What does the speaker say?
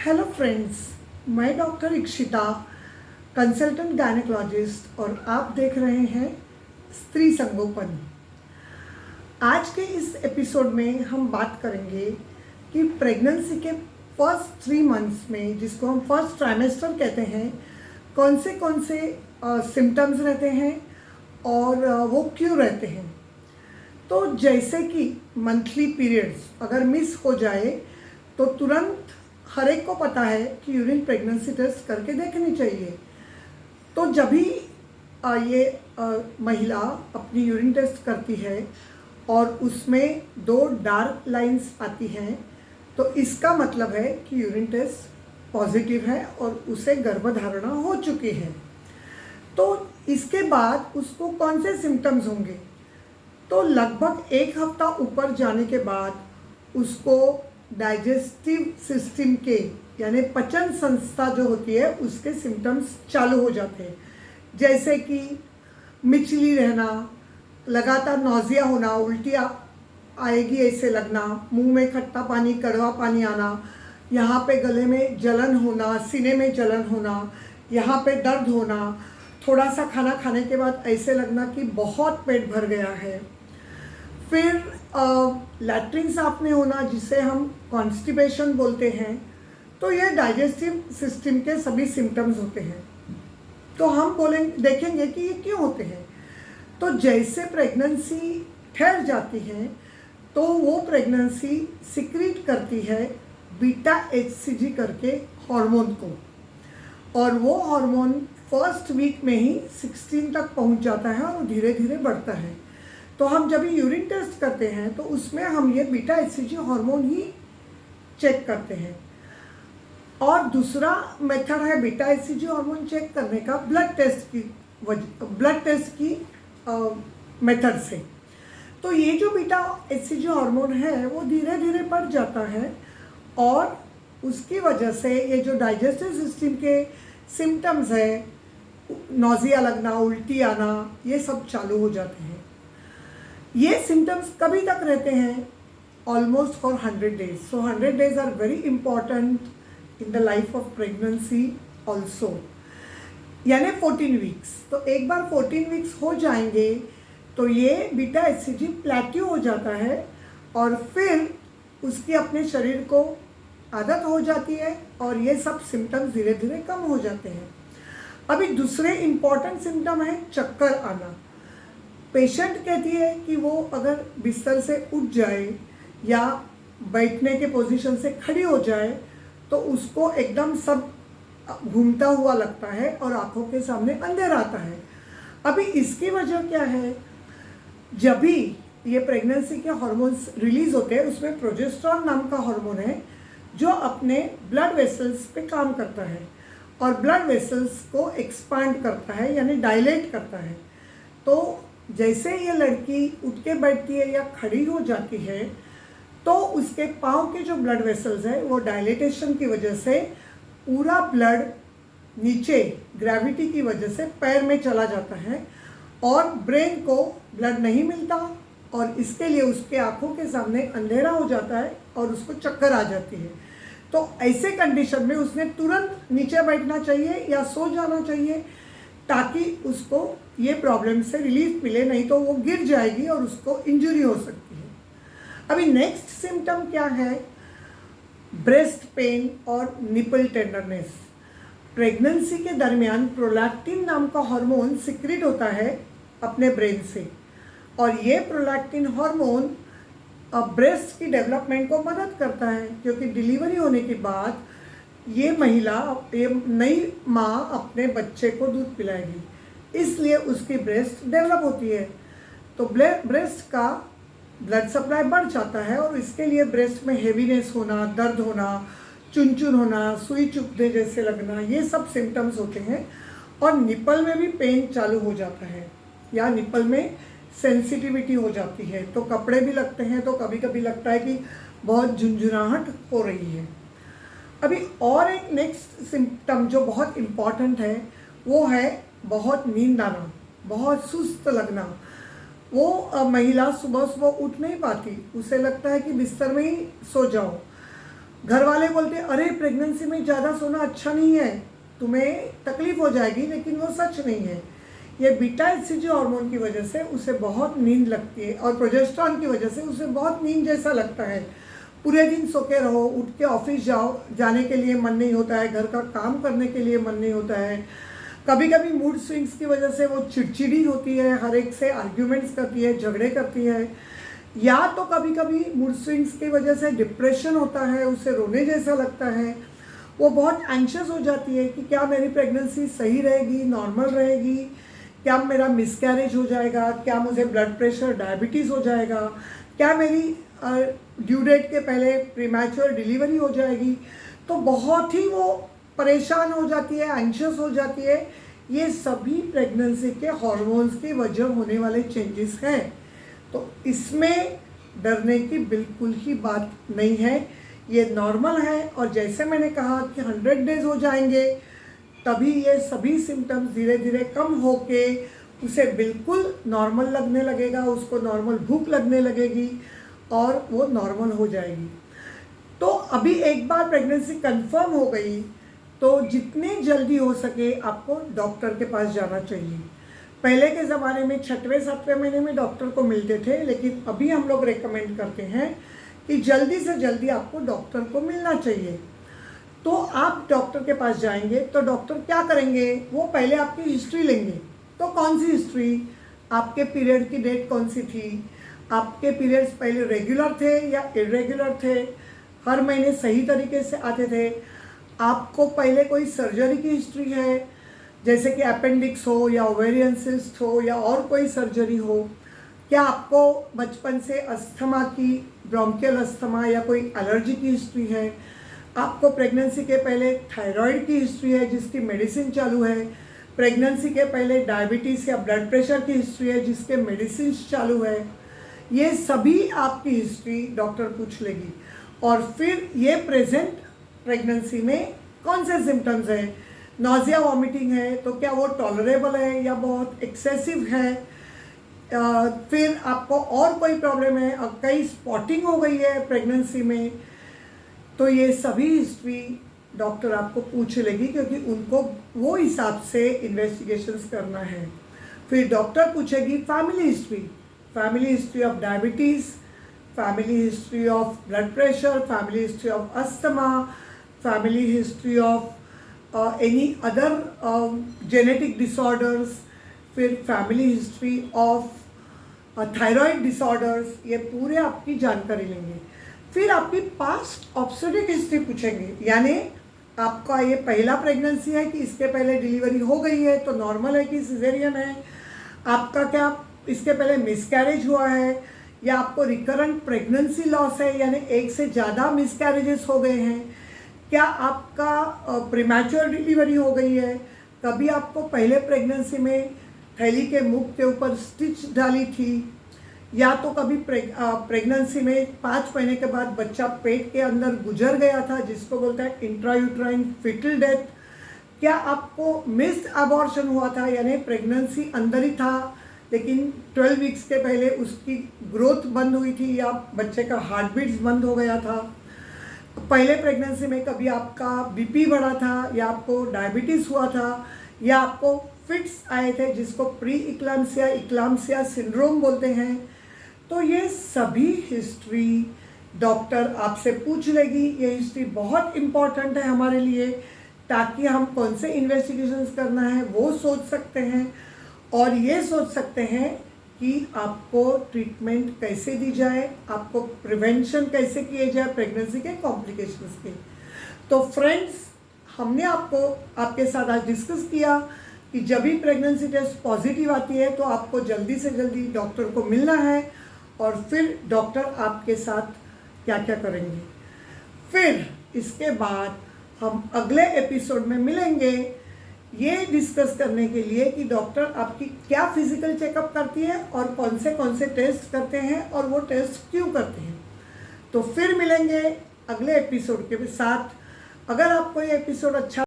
Hello friends, मैं doctor Ikshita, consultant gynaecologist और आप देख रहे हैं स्त्री संगोपन। आज के इस एपिसोड में हम बात करेंगे कि प्रेगनेंसी के फर्स्ट 3 मंथ्स में, जिसको हम फर्स्ट ट्राइमेस्टर कहते हैं, कौन से सिम्टम्स रहते हैं और वो क्यों रहते हैं। तो जैसे कि मंथली पीरियड्स अगर मिस हो जाए तो तुरंत हर एक को पता है कि यूरिन प्रेगनेंसी टेस्ट करके देखनी चाहिए। तो जब भी महिला अपनी यूरिन टेस्ट करती है और उसमें 2 डार्क लाइंस आती हैं, तो इसका मतलब है कि यूरिन टेस्ट पॉजिटिव है और उसे गर्भधारणा हो चुकी है। तो इसके बाद उसको कौन से सिम्टम्स होंगे? तो लगभग 1 हफ्ता ऊपर जाने के बाद उसको डाइजेस्टिव सिस्टम के यानी पचन संस्था जो होती है उसके सिम्टम्स चालू हो जाते हैं, जैसे कि मिचली रहना, लगातार नौजिया होना, उल्टी आएगी ऐसे लगना, मुंह में खट्टा पानी कड़वा पानी आना, यहाँ पे गले में जलन होना, सीने में जलन होना, यहाँ पे दर्द होना, थोड़ा सा खाना खाने के बाद ऐसे लगना कि बहुत पेट भर गया है। फिर लैट्रिन साफ नहीं होना, जिसे हम कॉन्स्टिपेशन बोलते हैं। तो ये डाइजेस्टिव सिस्टम के सभी सिम्टम्स होते हैं। तो हम देखेंगे कि ये क्यों होते हैं। तो जैसे प्रेगनेंसी ठहर जाती है तो वो प्रेगनेंसी सिक्रीट करती है बीटा एचसीजी करके हार्मोन को, और वो हार्मोन फर्स्ट वीक में ही 16 तक पहुंच जाता है और धीरे धीरे बढ़ता है। तो हम जब यूरिन टेस्ट करते हैं तो उसमें हम ये बीटा एचसीजी हार्मोन ही चेक करते हैं। और दूसरा मेथड है बीटा एचसीजी हार्मोन चेक करने का ब्लड टेस्ट की मेथड से। तो ये जो बीटा एचसीजी हार्मोन है वो धीरे धीरे बढ़ जाता है और उसकी वजह से ये जो डाइजेस्टिव सिस्टम के सिम्टम्स है, नौजिया लगना, उल्टी आना, ये सब चालू हो जाते हैं। ये सिम्टम्स कभी तक रहते हैं? Almost for 100 days. So 100 days are very important in the life of pregnancy also, यानी 14 वीक्स। तो एक बार 14 वीक्स हो जाएंगे तो ये बीटा एचसीजी प्लेट्यू हो जाता है और फिर उसकी अपने शरीर को आदत हो जाती है और ये सब सिम्टम्स धीरे धीरे कम हो जाते हैं। अभी दूसरे इम्पॉर्टेंट सिम्टम है चक्कर आना। पेशेंट कहती है कि वो अगर बिस्तर से उठ जाए या बैठने के पोजीशन से खड़ी हो जाए तो उसको एकदम सब घूमता हुआ लगता है और आंखों के सामने अंधेरा आता है। अभी इसकी वजह क्या है? जब भी ये प्रेगनेंसी के हार्मोन्स रिलीज होते हैं उसमें प्रोजेस्टेरॉन नाम का हार्मोन है जो अपने ब्लड वेसल्स पे काम करता है और ब्लड वेसल्स को एक्सपांड करता है यानी डायलेट करता है। तो जैसे ये लड़की उठ के बैठती है या खड़ी हो जाती है तो उसके पाँव के जो ब्लड वेसल्स है वो डायलेटेशन की वजह से पूरा ब्लड नीचे ग्रेविटी की वजह से पैर में चला जाता है और ब्रेन को ब्लड नहीं मिलता और इसके लिए उसके आँखों के सामने अंधेरा हो जाता है और उसको चक्कर आ जाती है। तो ऐसे कंडीशन में उसने तुरंत नीचे बैठना चाहिए या सो जाना चाहिए ताकि उसको ये प्रॉब्लम से रिलीफ मिले, नहीं तो वो गिर जाएगी और उसको इंजरी हो सकती है। अभी नेक्स्ट सिम्टम क्या है? ब्रेस्ट पेन और निपल टेंडरनेस। प्रेगनेंसी के दरमियान प्रोलैक्टिन नाम का हार्मोन सिक्रीट होता है अपने ब्रेन से और ये प्रोलैक्टिन हार्मोन ब्रेस्ट की डेवलपमेंट को मदद करता है, क्योंकि डिलीवरी होने के बाद ये नई माँ अपने बच्चे को दूध पिलाएगी, इसलिए उसकी ब्रेस्ट डेवलप होती है। तो ब्रेस्ट का ब्लड सप्लाई बढ़ जाता है और इसके लिए ब्रेस्ट में हेवीनेस होना, दर्द होना, चुन होना, सुई चुभने जैसे लगना, ये सब सिम्टम्स होते हैं। और निपल में भी पेन चालू हो जाता है या निपल में सेंसिटिविटी हो जाती है, तो कपड़े भी लगते हैं, तो कभी कभी लगता है कि बहुत झुंझुनाहट हो रही है। अभी और एक नेक्स्ट सिम्टम जो बहुत इम्पॉर्टेंट है वो है बहुत नींद आना, बहुत सुस्त लगना। वो महिला सुबह सुबह उठ नहीं पाती, उसे लगता है कि बिस्तर में ही सो जाओ। घर वाले बोलते हैं अरे प्रेगनेंसी में ज़्यादा सोना अच्छा नहीं है, तुम्हें तकलीफ हो जाएगी, लेकिन वो सच नहीं है। ये बीटा एचसीजी हार्मोन की वजह से उसे बहुत नींद लगती है और प्रोजेस्टेरॉन की वजह से उसे बहुत नींद जैसा लगता है। पूरे दिन सो के रहो, उठ के ऑफिस जाओ, जाने के लिए मन नहीं होता है, घर का काम करने के लिए मन नहीं होता है। कभी कभी मूड स्विंग्स की वजह से वो चिड़चिड़ी होती है, हर एक से आर्ग्यूमेंट्स करती है, झगड़े करती है, या तो कभी कभी मूड स्विंग्स की वजह से डिप्रेशन होता है, उसे रोने जैसा लगता है, वो बहुत एंशियस हो जाती है कि क्या मेरी प्रेगनेंसी सही रहेगी, नॉर्मल रहेगी, क्या मेरा मिसकैरेज हो जाएगा, क्या मुझे ब्लड प्रेशर डायबिटीज़ हो जाएगा, क्या मेरी ड्यू डेट के पहले प्रीमैच्योर डिलीवरी हो जाएगी। तो बहुत ही वो परेशान हो जाती है, एंशियस हो जाती है। ये सभी प्रेगनेंसी के हार्मोन्स की वजह होने वाले चेंजेस हैं। तो इसमें डरने की बिल्कुल ही बात नहीं है, ये नॉर्मल है। और जैसे मैंने कहा कि 100 डेज हो जाएंगे तभी ये सभी सिम्टम्स धीरे धीरे कम होके उसे बिल्कुल नॉर्मल लगने लगेगा, उसको नॉर्मल भूख लगने लगेगी और वो नॉर्मल हो जाएगी। तो अभी एक बार प्रेगनेंसी कंफर्म हो गई तो जितने जल्दी हो सके आपको डॉक्टर के पास जाना चाहिए। पहले के ज़माने में 6वें 7वें महीने में डॉक्टर को मिलते थे, लेकिन अभी हम लोग रेकमेंड करते हैं कि जल्दी से जल्दी आपको डॉक्टर को मिलना चाहिए। तो आप डॉक्टर के पास जाएंगे तो डॉक्टर क्या करेंगे, वो पहले आपकी हिस्ट्री लेंगे। तो कौन सी हिस्ट्री, आपके पीरियड की डेट कौन सी थी, आपके पीरियड्स पहले रेगुलर थे या इरेगुलर थे, हर महीने सही तरीके से आते थे, आपको पहले कोई सर्जरी की हिस्ट्री है, जैसे कि अपेंडिक्स हो या ओवेरियन सिस्ट हो या और कोई सर्जरी हो, क्या आपको बचपन से अस्थमा की, ब्रोंकियल अस्थमा या कोई एलर्जी की हिस्ट्री है, आपको प्रेगनेंसी के पहले थायराइड की हिस्ट्री है जिसकी मेडिसिन चालू है, प्रेगनेंसी के पहले डायबिटीज़ या ब्लड प्रेशर की हिस्ट्री है जिसके मेडिसिन चालू है। ये सभी आपकी हिस्ट्री डॉक्टर पूछ लेगी। और फिर ये प्रेजेंट प्रेगनेंसी में कौन से सिम्टम्स हैं, नॉजिया वॉमिटिंग है तो क्या वो टॉलरेबल है या बहुत एक्सेसिव है, फिर आपको और कोई प्रॉब्लम है, कहीं स्पॉटिंग हो गई है प्रेगनेंसी में, तो ये सभी हिस्ट्री डॉक्टर आपको पूछ लेगी क्योंकि उनको वो हिसाब से इन्वेस्टिगेशंस करना है। फिर डॉक्टर पूछेगी family history of diabetes, family history of blood pressure, family history of asthma, family history of any other genetic disorders, फिर family history of thyroid disorders, ये पूरे आपकी जानकारी लेंगे। फिर आपकी पास्ट ऑब्स्टेट्रिक हिस्ट्री पूछेंगे, यानी आपका ये पहला प्रेगनेंसी है कि इसके पहले डिलीवरी हो गई है तो नॉर्मल है कि सिजेरियन है, आपका क्या इसके पहले मिसकैरेज हुआ है या आपको रिकरेंट प्रेगनेंसी लॉस है, यानी एक से ज़्यादा मिसकैरेजेस हो गए हैं, क्या आपका प्रीमैच्योर डिलीवरी हो गई है, कभी आपको पहले प्रेगनेंसी में थैली के मुख के ऊपर स्टिच डाली थी, या तो कभी प्रेगनेंसी में 5 महीने के बाद बच्चा पेट के अंदर गुजर गया था जिसको बोलते हैं इंट्रायूट्राइन फीटल डेथ, क्या आपको मिस्ड अबॉर्शन हुआ था, यानी प्रेगनेंसी अंदर ही था लेकिन 12 वीक्स के पहले उसकी ग्रोथ बंद हुई थी या बच्चे का हार्ट बीट्स बंद हो गया था, पहले प्रेगनेंसी में कभी आपका बीपी बढ़ा था या आपको डायबिटीज़ हुआ था या आपको फिट्स आए थे जिसको प्री इक्लाम्सिया सिंड्रोम बोलते हैं। तो ये सभी हिस्ट्री डॉक्टर आपसे पूछ लेगी। ये हिस्ट्री बहुत इम्पॉर्टेंट है हमारे लिए, ताकि हम कौन से इन्वेस्टिगेशंस करना है वो सोच सकते हैं और ये सोच सकते हैं कि आपको ट्रीटमेंट कैसे दी जाए, आपको प्रिवेंशन कैसे किए जाए प्रेगनेंसी के कॉम्प्लिकेशंस के। तो फ्रेंड्स, हमने आपके साथ आज डिस्कस किया कि जब भी प्रेगनेंसी टेस्ट पॉजिटिव आती है तो आपको जल्दी से जल्दी डॉक्टर को मिलना है और फिर डॉक्टर आपके साथ क्या क्या करेंगे। फिर इसके बाद हम अगले एपिसोड में मिलेंगे ये डिस्कस करने के लिए कि डॉक्टर आपकी क्या फिजिकल चेकअप करती है और कौन से टेस्ट करते हैं और वो टेस्ट क्यों करते हैं। तो फिर मिलेंगे अगले एपिसोड के साथ। अगर आपको ये एपिसोड अच्छा